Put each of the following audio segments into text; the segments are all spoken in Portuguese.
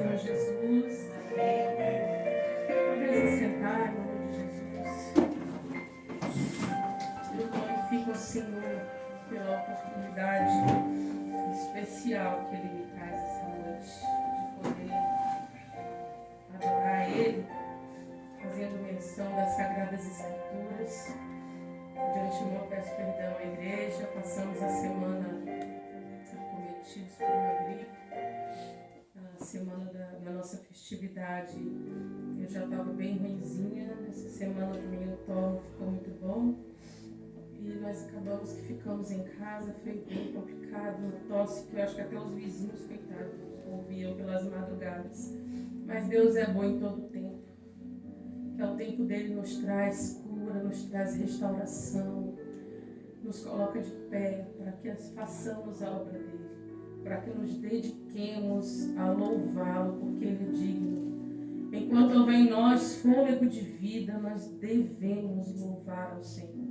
Senhor Jesus. Podem se sentar, em nome de Jesus. Eu glorifico ao Senhor pela oportunidade especial que Ele me traz essa noite, de poder adorar Ele, fazendo menção das Sagradas Escrituras. De antemão peço perdão à igreja, passamos a semana acometidos por uma gripe, a semana da nossa festividade. Eu já estava bem ruinzinha, essa semana também o tono ficou muito bom. E nós acabamos que ficamos em casa, foi bem complicado, uma tosse que eu acho que até os vizinhos, coitados, ouviam pelas madrugadas. Mas Deus é bom em todo o tempo. Que ao tempo dele nos traz cura, nos traz restauração, nos coloca de pé para que façamos a obra dele, para que nos dediquemos a louvá-lo, porque ele é digno. Enquanto houver em nós fôlego de vida, nós devemos louvar ao Senhor.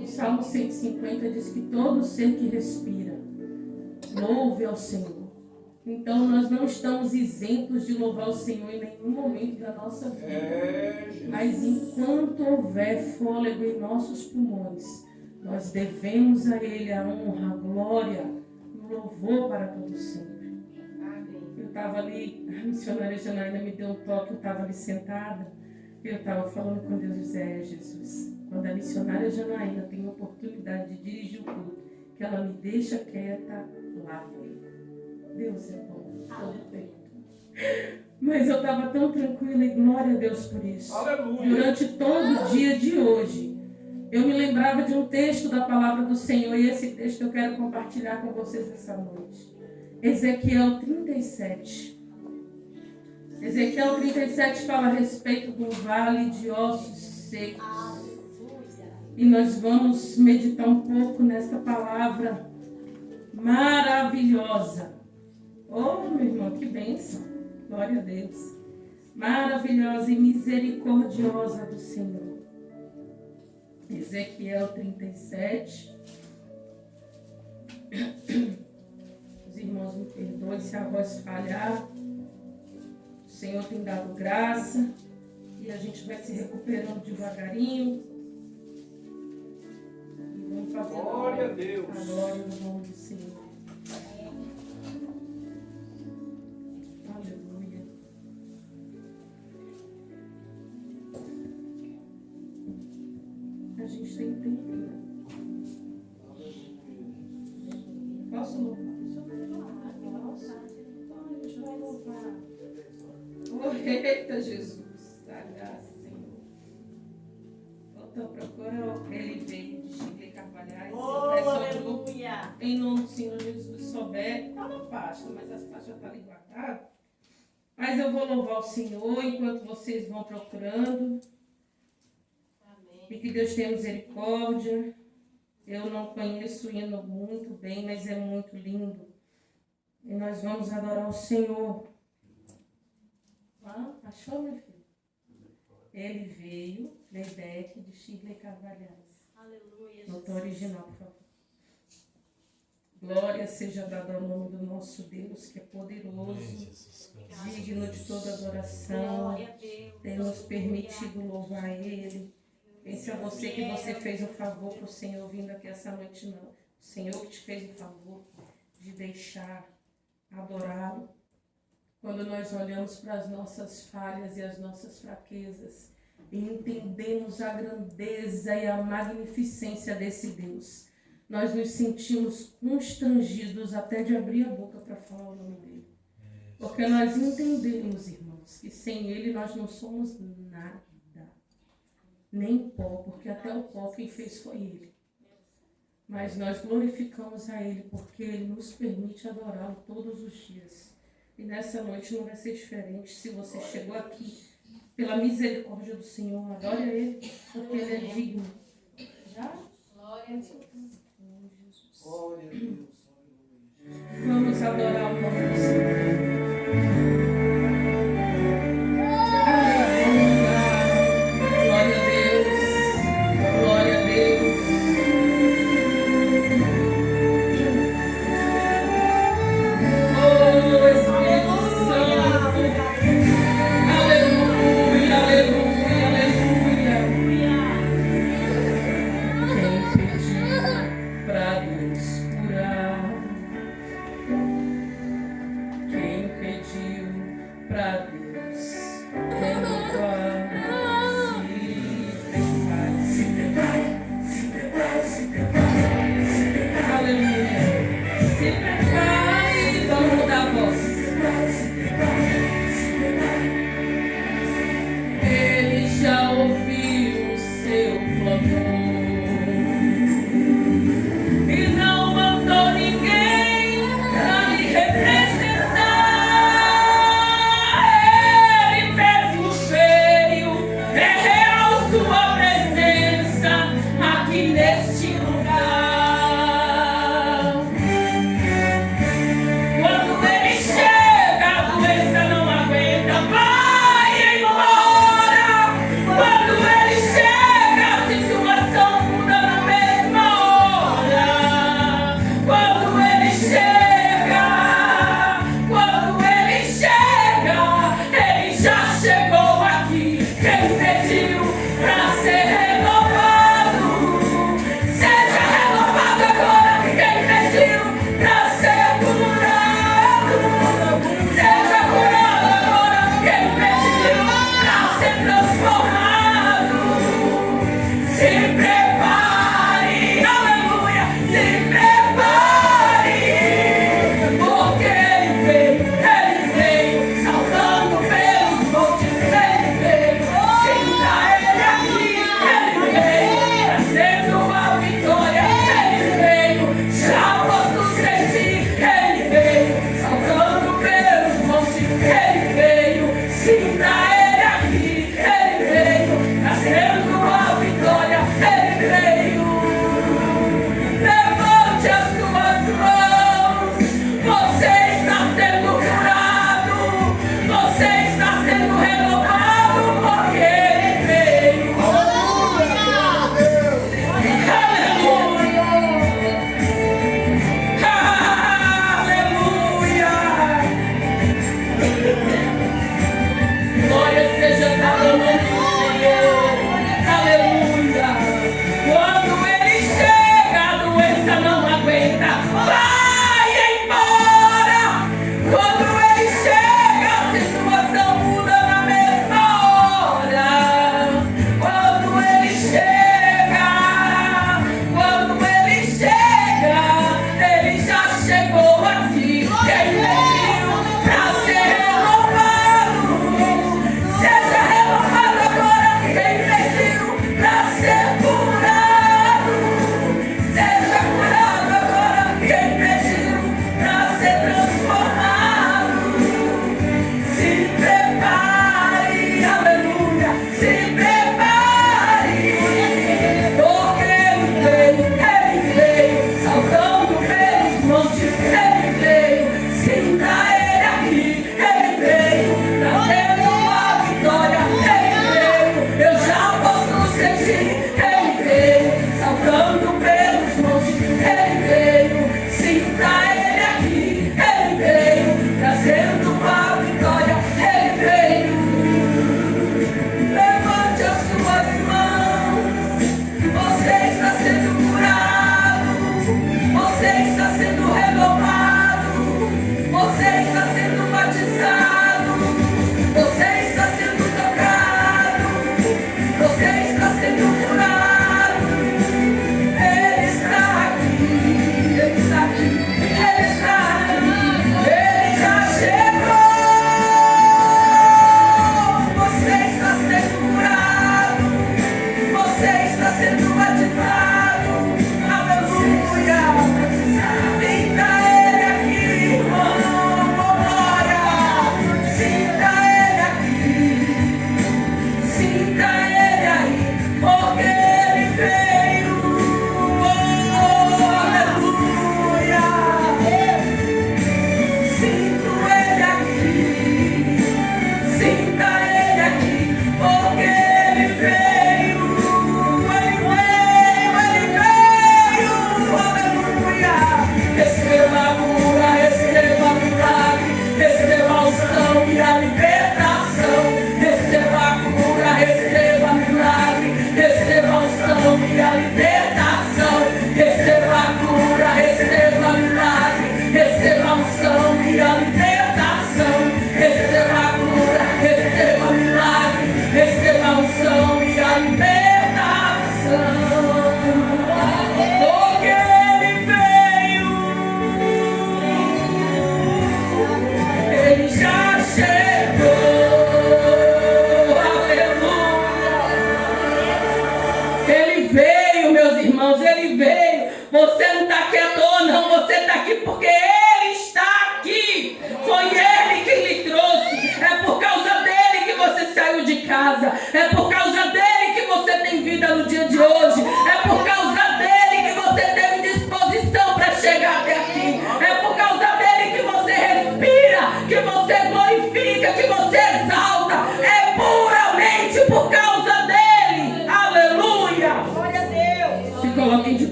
O Salmo 150 diz que todo ser que respira, louve ao Senhor. Então nós não estamos isentos de louvar o Senhor em nenhum momento da nossa vida. Mas enquanto houver fôlego em nossos pulmões, nós devemos a Ele a honra, a glória, o louvor para todo sempre. Eu estava ali, a missionária Janaína me deu um toque, eu estava ali sentada, eu estava falando com Deus, dizia, Jesus, quando a missionária Janaína tem a oportunidade de dirigir o culto, que ela me deixa quieta, lá foi. Deus é bom, todo tempo. Mas eu estava tão tranquila e glória a Deus por isso. Aleluia. Durante todo o dia de hoje, eu me lembrava de um texto da palavra do Senhor e esse texto eu quero compartilhar com vocês essa noite. Ezequiel 37. Ezequiel 37 fala a respeito do vale de ossos secos. E nós vamos meditar um pouco nesta palavra maravilhosa. Oh, meu irmão, que bênção. Glória a Deus. Maravilhosa e misericordiosa do Senhor. Ezequiel 37. Os irmãos me perdoem se a voz falhar. O Senhor tem dado graça. E a gente vai se recuperando devagarinho. E vamos fazer glória a Deus. A glória no nome do Senhor. A gente tem tempo, né? Posso louvar? Posso? A gente vai louvar. Oh, eita, Jesus. Dá graça, Senhor. Então, procura Ele veio de Chico e Carvalhais. Oh, aleluia. Em nome do Senhor Jesus, souber, está na pasta, mas as pastas já estão ali guardadas. Mas eu vou louvar o Senhor enquanto vocês vão procurando. E que Deus tenha misericórdia. Eu não conheço o hino muito bem, mas é muito lindo. E nós vamos adorar o Senhor. Ah, achou, meu filho? Ele veio, Ledeque, de Shirley Carvalhais. Aleluia. Nota original, por favor. Glória seja dada ao nome do nosso Deus, que é poderoso, digno de toda adoração. Tem nos permitido louvar Ele. Pense a você que você fez um favor para o Senhor vindo aqui essa noite, não. O Senhor que te fez o favor de deixar adorá-lo. Quando nós olhamos para as nossas falhas e as nossas fraquezas e entendemos a grandeza e a magnificência desse Deus, nós nos sentimos constrangidos até de abrir a boca para falar o nome dele. Porque nós entendemos, irmãos, que sem ele nós não somos nada. Nem pó, porque até o pó quem fez foi ele. Mas nós glorificamos a ele, porque ele nos permite adorá-lo todos os dias. E nessa noite não vai ser diferente. Se você chegou aqui pela misericórdia do Senhor, adore a ele, porque ele é digno. Já? Glória a Deus. Glória a Deus. Vamos adorar o nome do Senhor.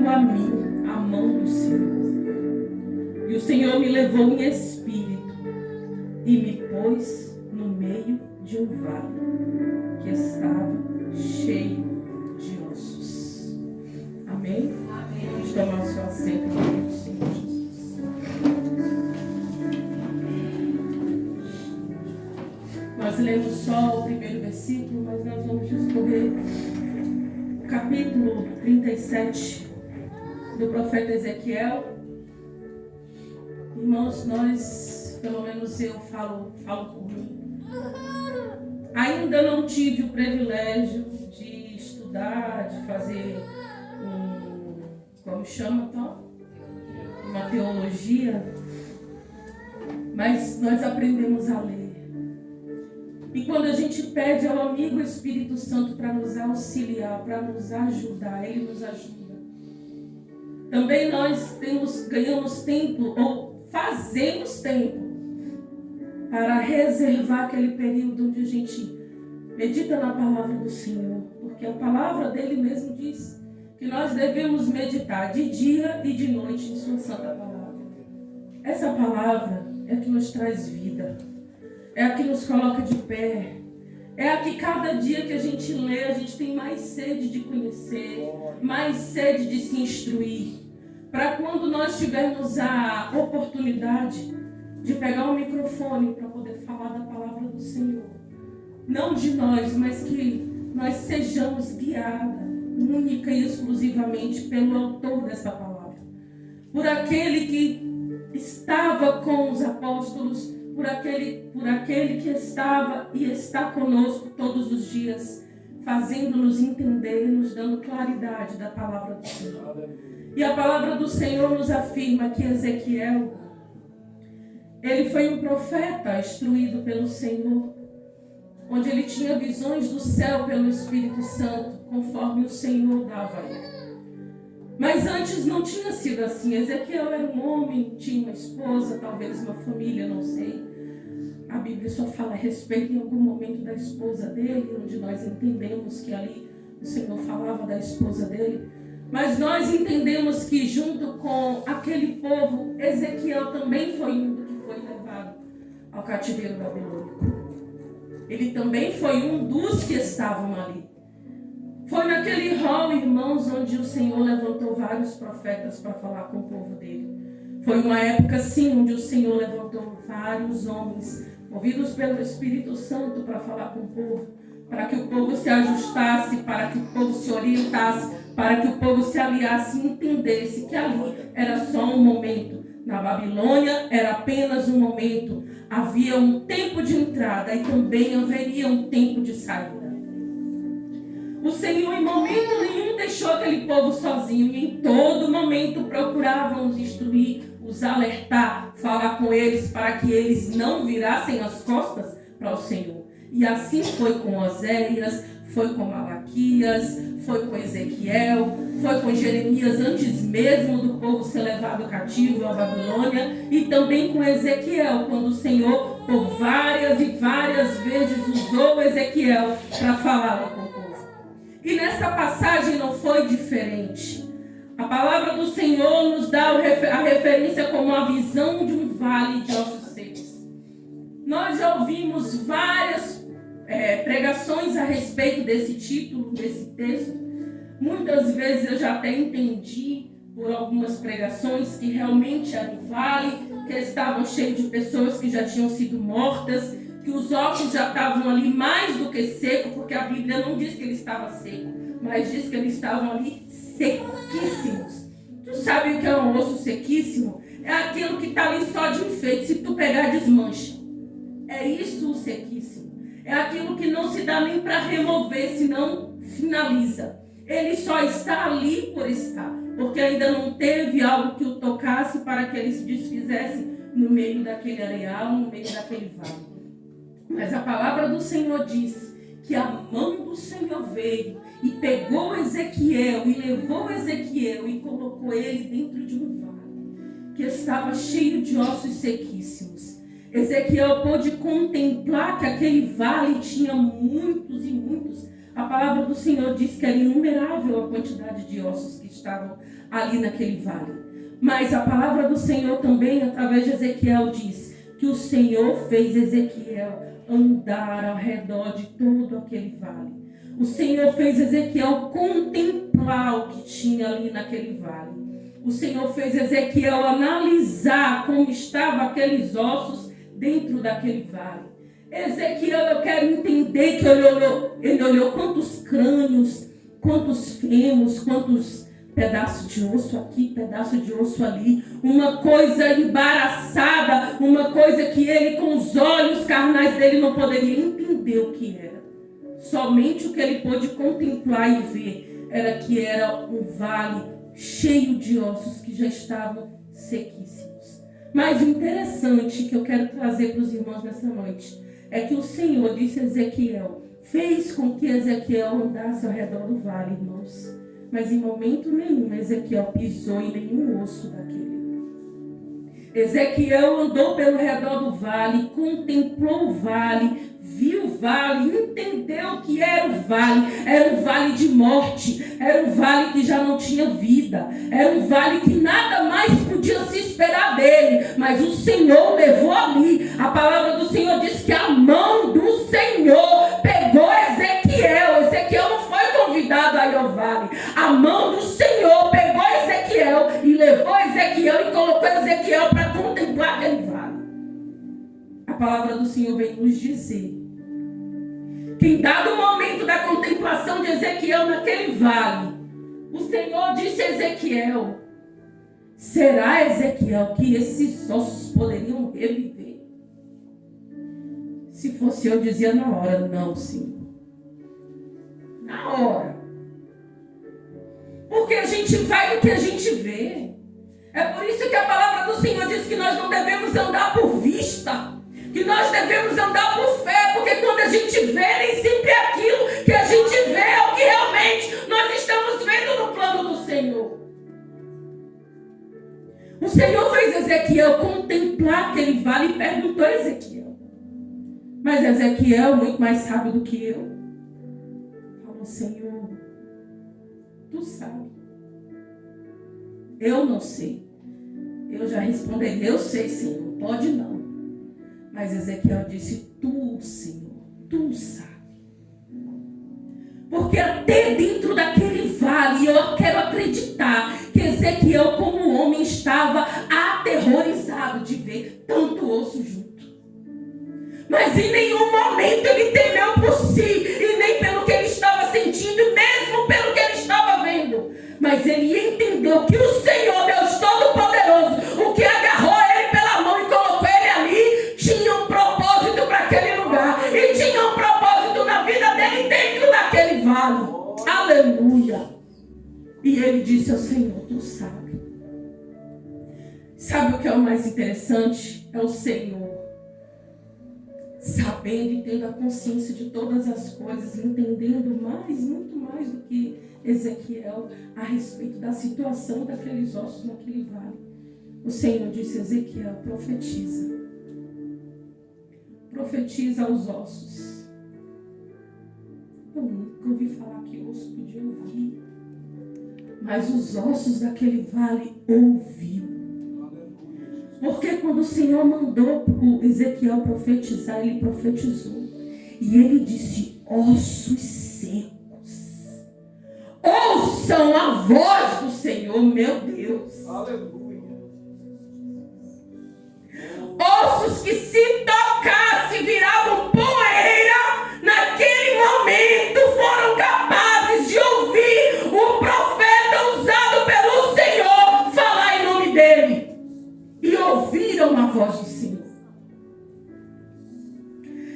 veio a mim a mão do Senhor. E o Senhor me levou em espírito e me pôs no meio de um vale que estava cheio de ossos. Amém? Amém. Vamos tomar o seu assento em nome do Senhor Jesus. Nós lemos só o primeiro versículo, mas nós vamos discorrer o capítulo 37 do profeta Ezequiel. Irmãos, nós, pelo menos eu falo por mim, ainda não tive o privilégio de estudar, de fazer como chama, então? Uma teologia, mas nós aprendemos a ler. E quando a gente pede ao amigo Espírito Santo para nos auxiliar, para nos ajudar, ele nos ajuda. Também nós ganhamos tempo, ou fazemos tempo, para reservar aquele período onde a gente medita na palavra do Senhor. Porque a palavra dele mesmo diz que nós devemos meditar de dia e de noite em sua santa palavra. Essa palavra é a que nos traz vida. É a que nos coloca de pé. É a que cada dia que a gente lê, a gente tem mais sede de conhecer, mais sede de se instruir. Para quando nós tivermos a oportunidade de pegar um microfone para poder falar da palavra do Senhor. Não de nós, mas que nós sejamos guiados única e exclusivamente pelo autor dessa palavra. Por aquele que estava com os apóstolos, por aquele que estava e está conosco todos os dias, fazendo-nos entender e nos dando claridade da palavra do Senhor. E a palavra do Senhor nos afirma que Ezequiel, ele foi um profeta instruído pelo Senhor, onde ele tinha visões do céu pelo Espírito Santo, conforme o Senhor dava a ele. Mas antes não tinha sido assim. Ezequiel era um homem, tinha uma esposa, talvez uma família, não sei. A Bíblia só fala a respeito em algum momento da esposa dele, onde nós entendemos que ali o Senhor falava da esposa dele. Mas nós entendemos que junto com aquele povo, Ezequiel também foi um que foi levado ao cativeiro babilônico. Ele também foi um dos que estavam ali. Foi naquele rol, irmãos, onde o Senhor levantou vários profetas para falar com o povo dele. Foi uma época, sim, onde o Senhor levantou vários homens, movidos pelo Espírito Santo, para falar com o povo, para que o povo se ajustasse, para que o povo se orientasse, para que o povo se aliasse e entendesse que ali era só um momento. Na Babilônia era apenas um momento. Havia um tempo de entrada e também haveria um tempo de saída. O Senhor em momento nenhum deixou aquele povo sozinho e em todo momento procurava os instruir, os alertar, falar com eles para que eles não virassem as costas para o Senhor. E assim foi com Oséias, foi com Malaquias, foi com Ezequiel, foi com Jeremias antes mesmo do povo ser levado cativo à Babilônia, e também com Ezequiel, quando o Senhor por várias e várias vezes usou Ezequiel para falar com o povo. E nessa passagem não foi diferente. A palavra do Senhor nos dá a referência como a visão de um vale de ossos secos. Nós já ouvimos várias pregações a respeito desse título, desse texto. Muitas vezes eu já até entendi por algumas pregações que realmente era um vale, que estavam cheios de pessoas que já tinham sido mortas, que os ossos já estavam ali mais do que secos, porque a Bíblia não diz que ele estava seco, mas diz que eles estavam ali sequíssimos. Tu sabe o que é um osso sequíssimo? É aquilo que está ali só de enfeite, se tu pegar desmancha. É isso o sequíssimo. É aquilo que não se dá nem para remover, senão finaliza. Ele só está ali por estar, porque ainda não teve algo que o tocasse para que ele se desfizesse no meio daquele areal, no meio daquele vale. Mas a palavra do Senhor diz que a mão do Senhor veio e pegou Ezequiel e levou Ezequiel e colocou ele dentro de um vale que estava cheio de ossos sequíssimos. Ezequiel pôde contemplar que aquele vale tinha muitos e muitos A palavra do Senhor diz que era inumerável a quantidade de ossos que estavam ali naquele vale. Mas a palavra do Senhor também, através de Ezequiel, diz que o Senhor fez Ezequiel andar ao redor de todo aquele vale. O Senhor fez Ezequiel contemplar o que tinha ali naquele vale. O Senhor fez Ezequiel analisar como estavam aqueles ossos dentro daquele vale. Ezequiel, eu quero entender que ele olhou quantos crânios, quantos fêmurs, quantos pedaços de osso aqui, pedaço de osso ali. Uma coisa embaraçada, uma coisa que ele com os olhos carnais dele não poderia entender o que era. Somente o que ele pôde contemplar e ver era que era um vale cheio de ossos que já estavam sequíssimos. Mas o interessante que eu quero trazer para os irmãos nessa noite é que o Senhor disse a Ezequiel, fez com que Ezequiel andasse ao redor do vale, irmãos. Mas em momento nenhum Ezequiel pisou em nenhum osso daquele. Ezequiel andou pelo redor do vale, contemplou o vale, viu o vale, entendeu que era o vale. Era um vale de morte, era um vale que já não tinha vida, era um vale que nada mais podia se esperar dele. Mas o Senhor levou ali. A palavra do Senhor diz que a mão do Senhor pegou Ezequiel. Ezequiel não foi convidado a ir ao vale. A mão do Senhor pegou Ezequiel e levou Ezequiel e colocou Ezequiel para contemplar aquele vale. A palavra do Senhor vem nos dizer que em dado momento da contemplação de Ezequiel naquele vale, o Senhor disse a Ezequiel, será, Ezequiel, que esses ossos poderiam reviver? Se fosse eu, dizia na hora, não, Senhor. Na hora. Porque a gente vai no que a gente vê. É por isso que a palavra do Senhor diz que nós não devemos andar por vista, que nós devemos andar por fé, porque quando a gente vê, nem sempre é aquilo que a gente vê é o que realmente nós estamos vendo no plano do Senhor. O Senhor fez Ezequiel contemplar aquele vale e perguntou a Ezequiel. Mas Ezequiel, muito mais sábio do que eu, falou, Senhor, tu sabe. Eu não sei. Eu já respondi, eu sei, Senhor, pode não. Mas Ezequiel disse, tu, Senhor, tu sabe. Porque até dentro daquele vale, eu quero acreditar que Ezequiel, como homem, estava aterrorizado de ver tanto osso junto. Mas em nenhum momento ele temeu por si, e nem pelo que ele estava sentindo, mesmo pelo que ele estava vendo. Mas ele entendeu que o Senhor, Deus Todo-Poderoso, o que agarrou ele pela mão e colocou ele ali, tinha um propósito para aquele lugar. E tinha um propósito na vida dele dentro daquele vale. Aleluia. E ele disse ao Senhor, tu sabe. Sabe o que é o mais interessante? É o Senhor sabendo e tendo a consciência de todas as coisas, entendendo mais, muito mais do que Ezequiel a respeito da situação daqueles ossos naquele vale. O Senhor disse a Ezequiel, profetiza. Profetiza aos ossos. Eu nunca ouvi falar que osso podia ouvir. Mas os ossos daquele vale ouviu. Porque quando o Senhor mandou o Ezequiel profetizar, ele profetizou. E ele disse, ossos secos, ouçam a voz do Senhor, meu Deus. Aleluia. Ossos que se tocasse viravam poeira, naquele momento foram capazes de ouvir o profeta usado pelo Senhor falar em nome dele. E ouviram a voz do Senhor.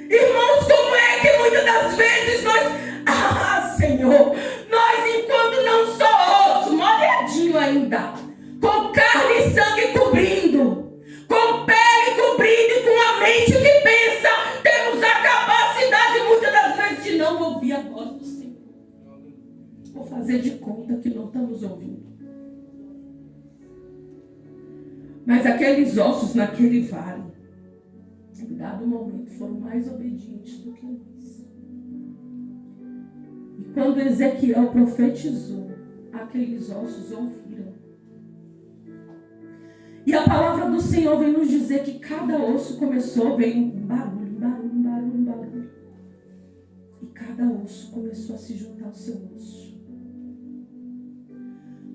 Irmãos, como é que muitas das vezes nós, Senhor, nós enquanto não só osso, molhadinho ainda, com carne e sangue cobrindo, com pele cobrindo e com a mente que pensa, temos a capacidade muitas das vezes de não ouvir a voz do Senhor. Vou fazer de conta que não estamos ouvindo. Mas aqueles ossos naquele vale, em dado momento, foram mais obedientes do que nós. quando Ezequiel profetizou, aqueles ossos ouviram. E a palavra do Senhor vem nos dizer que cada osso começou, veio um barulho, um barulho, um barulho, um barulho. E cada osso começou a se juntar ao seu osso.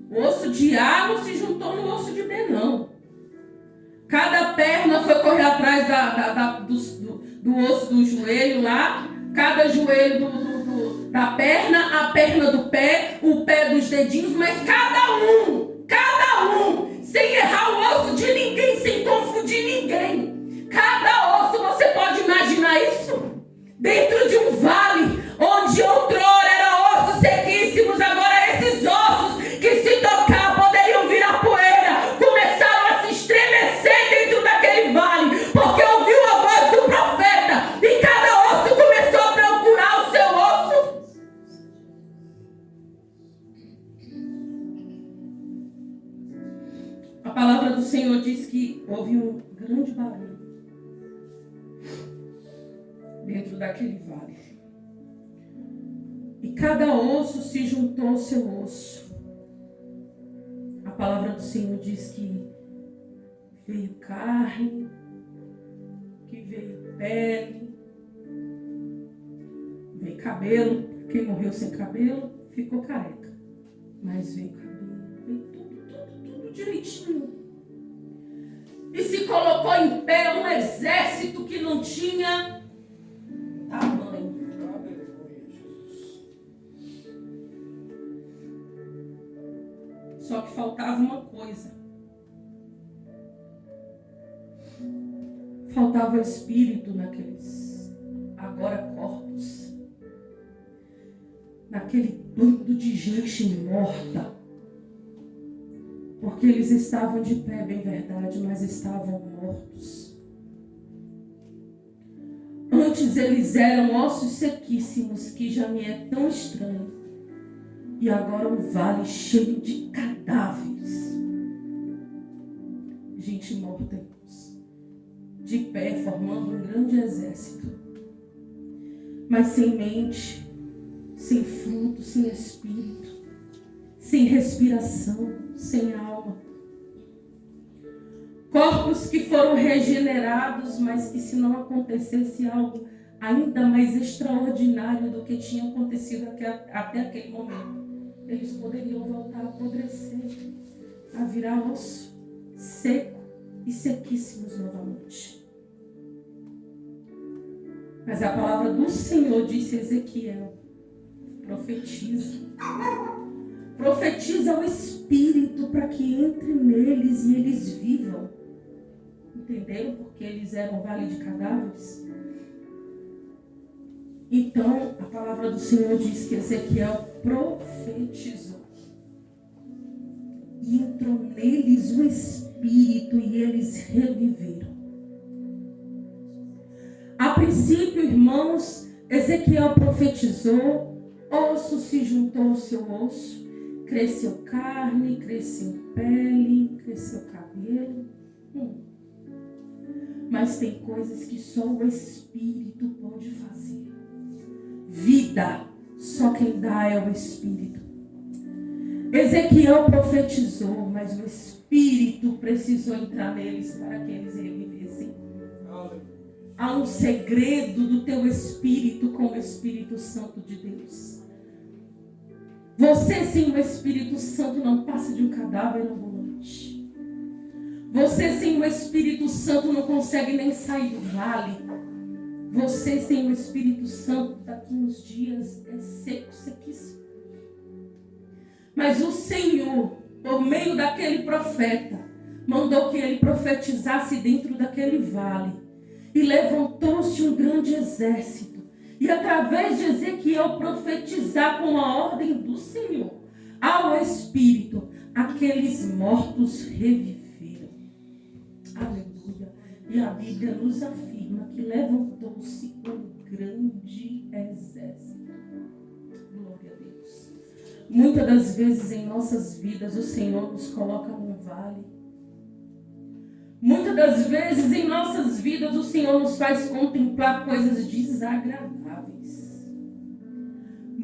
O osso de Água se juntou no osso de Benão. Cada perna foi correr atrás do osso do joelho lá. Cada joelho da perna, a perna do pé, o pé dos dedinhos. Mas cada um, sem errar o osso de ninguém, sem confundir ninguém. Cada osso, você pode imaginar isso? Dentro de um vale, onde outrora eram ossos sequíssimos, agora esses ossos que se tocar poderiam virar poeira, começaram a se estremecer dentro daquele vale, porque ouviu a voz do profeta, e cada osso começou a procurar o seu osso. A palavra do Senhor diz que houve um grande barulho dentro daquele vale. E cada osso se juntou ao seu osso. A palavra do Senhor diz que veio carne, que veio pele, veio cabelo. Quem morreu sem cabelo ficou careca. Mas veio cabelo, veio tudo direitinho. E se colocou em pé um exército que não tinha tamanho. Só que faltava uma coisa. Faltava o espírito naqueles agora corpos. Naquele bando de gente morta. Porque eles estavam de pé, bem verdade, mas estavam mortos. Antes eles eram ossos sequíssimos, que já me é tão estranho. E agora um vale cheio de cadáveres. Gente morta, de pé, formando um grande exército. Mas sem mente, sem fruto, sem espírito, sem respiração, sem alma. Corpos que foram regenerados, mas que se não acontecesse algo ainda mais extraordinário do que tinha acontecido até aquele momento, eles poderiam voltar a apodrecer, a virar osso seco e sequíssimos novamente. Mas a palavra do Senhor disse a Ezequiel: profetiza. Profetiza o Espírito para que entre neles e eles vivam. Entenderam? Porque eles eram um vale de cadáveres. Então, a palavra do Senhor diz que Ezequiel profetizou. E entrou neles o Espírito e eles reviveram. A princípio, irmãos, Ezequiel profetizou, osso se juntou ao seu osso, cresceu carne, cresceu pele, cresceu cabelo. Mas tem coisas que só o Espírito pode fazer. Vida, só quem dá é o Espírito. Ezequiel profetizou, mas o Espírito precisou entrar neles para que eles revivessem. Há um segredo do teu Espírito com o Espírito Santo de Deus. Você sem o Espírito Santo não passa de um cadáver ambulante. Você sem o Espírito Santo não consegue nem sair do vale. Você sem o Espírito Santo, daqui uns dias, é seco, sequíssimo. Mas o Senhor, por meio daquele profeta, mandou que ele profetizasse dentro daquele vale. E levantou-se um grande exército. E através de Ezequiel profetizar com a ordem do Senhor ao Espírito, aqueles mortos reviveram. Aleluia. E a Bíblia nos afirma que levantou-se um grande exército. Glória a Deus. Muitas das vezes em nossas vidas o Senhor nos coloca num vale. Muitas das vezes em nossas vidas o Senhor nos faz contemplar coisas desagradáveis.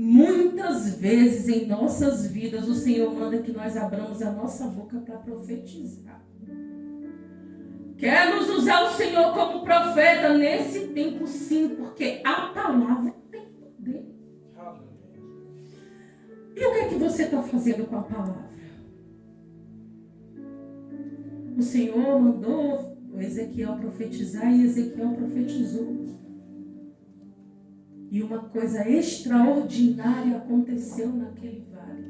Muitas vezes em nossas vidas o Senhor manda que nós abramos a nossa boca para profetizar. Quer nos usar o Senhor como profeta nesse tempo, sim, porque a palavra tem poder. E o que é que você está fazendo com a palavra? O Senhor mandou o Ezequiel profetizar e Ezequiel profetizou. E uma coisa extraordinária aconteceu naquele vale.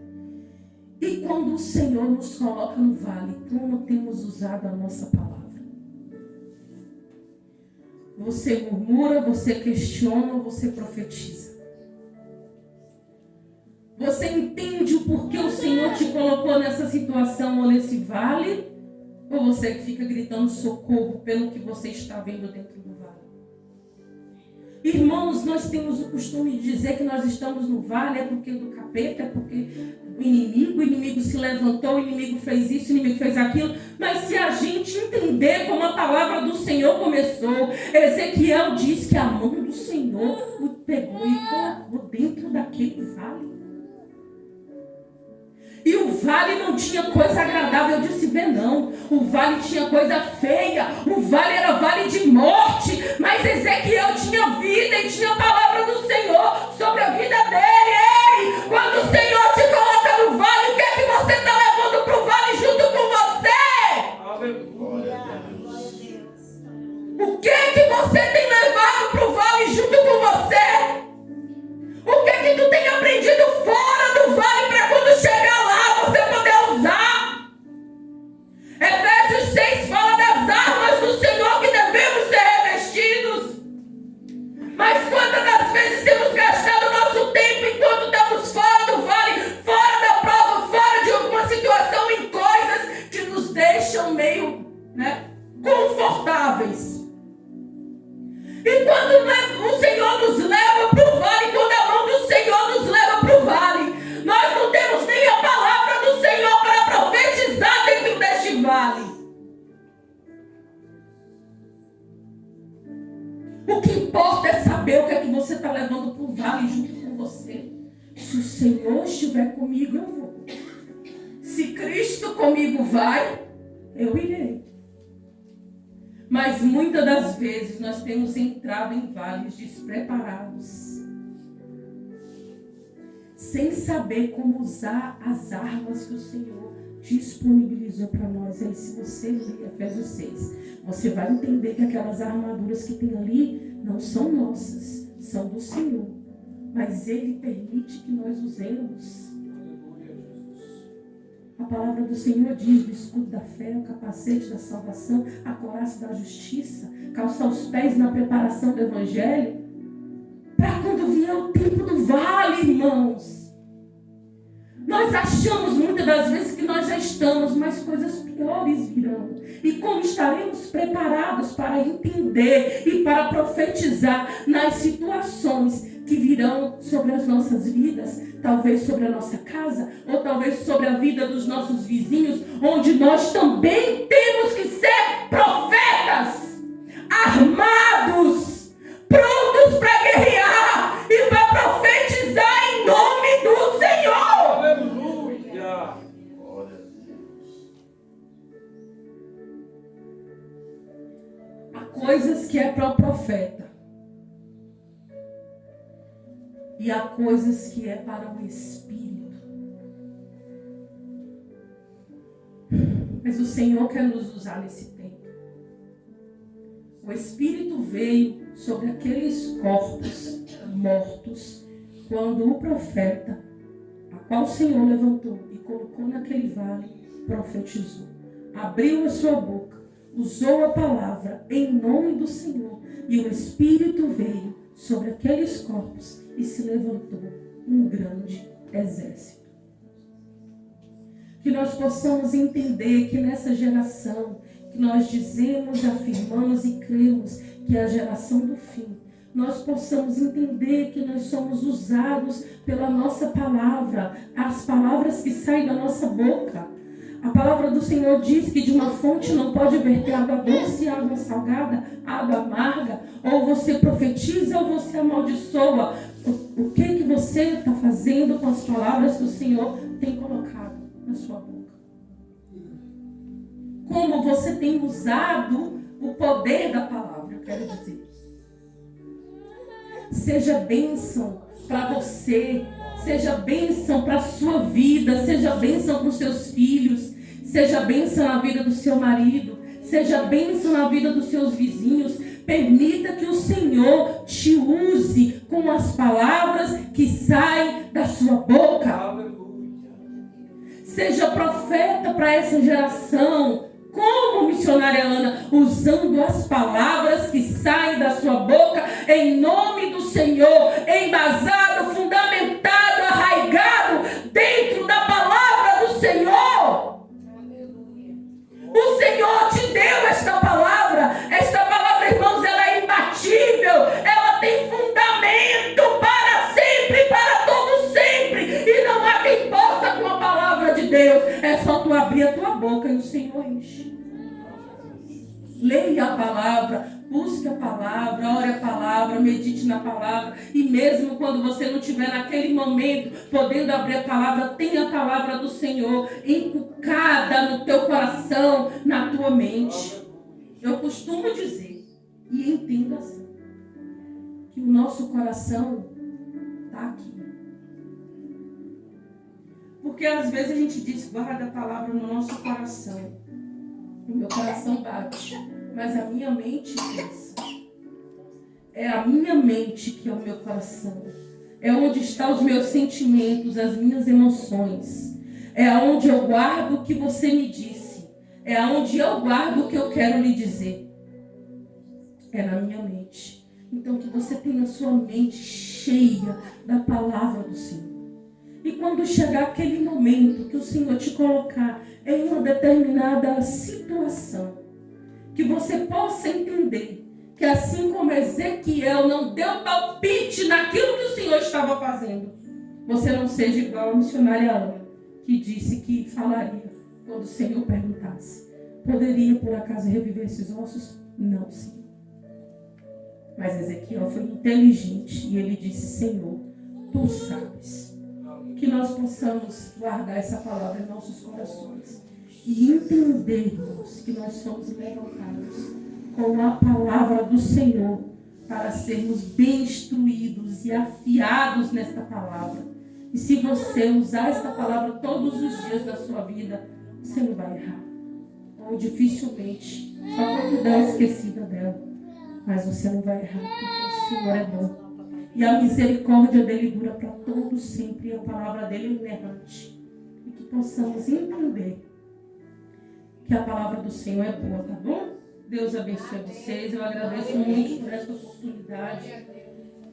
E quando o Senhor nos coloca no vale, como temos usado a nossa palavra? Você murmura, você questiona, você profetiza. Você entende o porquê o Senhor te colocou nessa situação ou nesse vale? Ou você fica gritando socorro pelo que você está vendo dentro do vale? Irmãos, nós temos o costume de dizer que nós estamos no vale, é porque do capeta, é porque o inimigo se levantou, o inimigo fez isso, o inimigo fez aquilo. Mas se a gente entender como a palavra do Senhor começou, Ezequiel diz que a mão do Senhor o pegou e colocou dentro daquele vale. E o vale não tinha coisa agradável de se ver, não. O vale tinha coisa feia. O vale era vale de morte. Mas Ezequiel tinha vida e tinha a palavra do Senhor sobre a vida dele. Ei, quando o Senhor te coloca no vale, o que é que você está levando para o vale junto com você? Aleluia. O que é que você tem levado para o vale junto com você? O que é que tu tem aprendido fora do vale para quando chegar lá você poder usar? Efésios 6 fala das armas do Senhor que devemos ser revestidos. Mas quantas das vezes temos gastado nosso tempo enquanto estamos fora do vale, fora da prova, fora de alguma situação, em coisas que nos deixam meio, confortáveis. E quando o Senhor nos leva para o vale, quando a mão do Senhor nos leva para o vale, nós não temos nem a palavra do Senhor para profetizar dentro deste vale. O que importa é saber o que é que você está levando para o vale junto com você. Se o Senhor estiver comigo, eu vou. Se Cristo comigo vai, eu irei. Mas muitas das vezes nós temos entrado em vales despreparados, sem saber como usar as armas que o Senhor disponibilizou para nós. Aí, se você ler Efésios 6, você vai entender que aquelas armaduras que tem ali não são nossas, são do Senhor. Mas Ele permite que nós usemos. A palavra do Senhor diz: o escudo da fé, o capacete da salvação, a couraça da justiça, calçar os pés na preparação do Evangelho, para quando vier o tempo do vale, irmãos. Nós achamos muitas das vezes que nós já estamos, mas coisas piores virão. E como estaremos preparados para entender e para profetizar nas situações que virão sobre as nossas vidas, talvez sobre a nossa casa, ou talvez sobre a vida dos nossos vizinhos, onde nós também temos que ser profetas, armados, prontos para guerrear e para profetizar em nome do Senhor. Aleluia. Glória a Deus. Há coisas que é para o profeta. E há coisas que é para o Espírito. Mas o Senhor quer nos usar nesse tempo. O Espírito veio sobre aqueles corpos mortos quando o profeta, a qual o Senhor levantou e colocou naquele vale, profetizou. Abriu a sua boca, usou a palavra em nome do Senhor, e o Espírito veio sobre aqueles corpos e se levantou um grande exército. Que nós possamos entender que nessa geração, que nós dizemos, afirmamos e cremos que é a geração do fim, nós possamos entender que nós somos usados pela nossa palavra, as palavras que saem da nossa boca, A palavra do Senhor diz que de uma fonte não pode verter água doce, água salgada, água amarga. Ou você profetiza ou você amaldiçoa. O que você está fazendo com as palavras que o Senhor tem colocado na sua boca? Como você tem usado o poder da palavra, eu quero dizer. Seja bênção para você, seja bênção para a sua vida, seja bênção para os seus filhos, seja bênção na vida do seu marido, seja bênção na vida dos seus vizinhos. Permita que o Senhor te use com as palavras que saem da sua boca. Aleluia. Seja profeta para essa geração, como missionária Ana, usando as palavras que saem da sua boca, em nome do Senhor, embasado, fundamentado, arraigado dentro da palavra do Senhor. O Senhor te deu esta palavra, irmãos, ela é imbatível, ela tem fundamento para sempre, para todo sempre, e não há quem possa com a palavra de Deus. É só tu abrir a tua boca e o Senhor enche. Leia a palavra, busque a palavra, ore a palavra, medite na palavra. E mesmo quando você não estiver naquele momento podendo abrir a palavra, tenha a palavra do Senhor encucada no teu coração, na tua mente. Eu costumo dizer, e entenda assim, que o nosso coração está aqui. Porque às vezes a gente diz, guarda a palavra no nosso coração. O meu coração bate, mas a minha mente pensa. É a minha mente que é o meu coração. É onde estão os meus sentimentos, as minhas emoções. É onde eu guardo o que você me disse. É onde eu guardo o que eu quero lhe dizer. É na minha mente. Então que você tenha a sua mente cheia da palavra do Senhor. E quando chegar aquele momento que o Senhor te colocar em uma determinada situação, que você possa entender que assim como Ezequiel não deu palpite naquilo que o Senhor estava fazendo, você não seja igual a missionária Ana, que disse que falaria quando o Senhor perguntasse: poderia por acaso reviver esses ossos? Não, Senhor. Mas Ezequiel foi inteligente e ele disse: Senhor, tu sabes. Que nós possamos guardar essa palavra em nossos corações e entendermos que nós somos levantados com a palavra do Senhor para sermos bem instruídos e afiados nesta palavra. E se você usar esta palavra todos os dias da sua vida, você não vai errar. Ou dificilmente, só quando der esquecida dela. Mas você não vai errar, porque o Senhor é bom. E a misericórdia dele dura para todos sempre. E a palavra dele é inerrante. E que possamos entender que a palavra do Senhor é boa, tá bom? Deus abençoe vocês. Eu agradeço muito por essa oportunidade.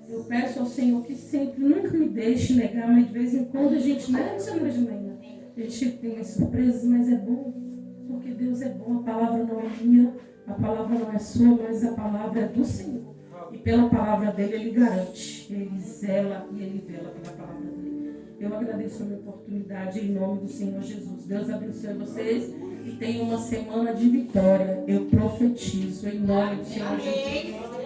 Eu peço ao Senhor que sempre, nunca me deixe negar, mas de vez em quando a gente, não chama de manhã. A gente tem umas surpresas, mas é bom. Porque Deus é bom. A palavra não é minha, a palavra não é sua, mas a palavra é do Senhor. E pela palavra dele, ele garante, ele zela e ele vela pela palavra dele. Eu agradeço a minha oportunidade em nome do Senhor Jesus. Deus abençoe vocês e tenham uma semana de vitória. Eu profetizo em nome do Senhor Jesus.